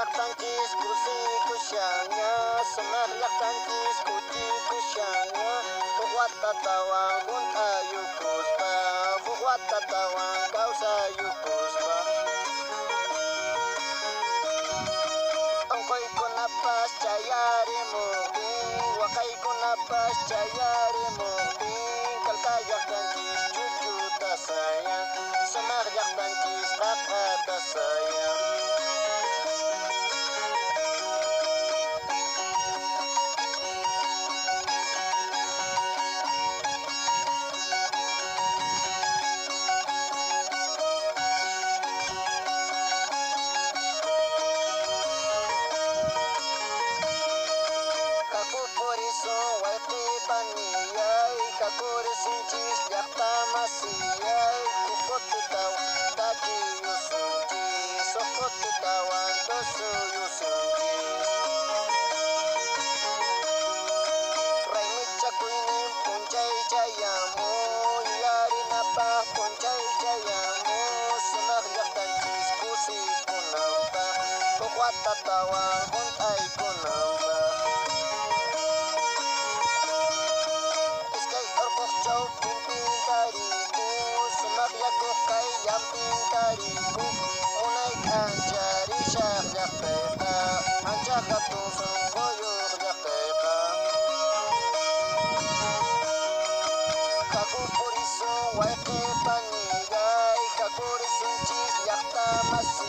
tancis kursi kusyanya, semeryak tancis kuci kusyanya. Buat tatawang kun ayu kuspa, buat tatawang kau sayu kuspa. Angkoi ko napas cayari mubing, wakai ko napas cayari mubing. Kalkayak tancis cucu tak sayang, semeryak tancis kakak tak sayang. Kakuri sincis jakta masiyay, kukot titaw taki yusunji, sokot titawan tosu yusunji. Raimit cakuinim puncay cayamu, yari napa puncay cayamu, sunak jaktancis kusi kunampa, kukwat tatawang kuntay kunampa. Chow pimpin tariku, sumabiak ko kay yamping tariku. Unay kanjari siyak yaktepa, anjak katusong koyok yaktepa. Kakupuriso waike panigay, kakurisun cis yakta mas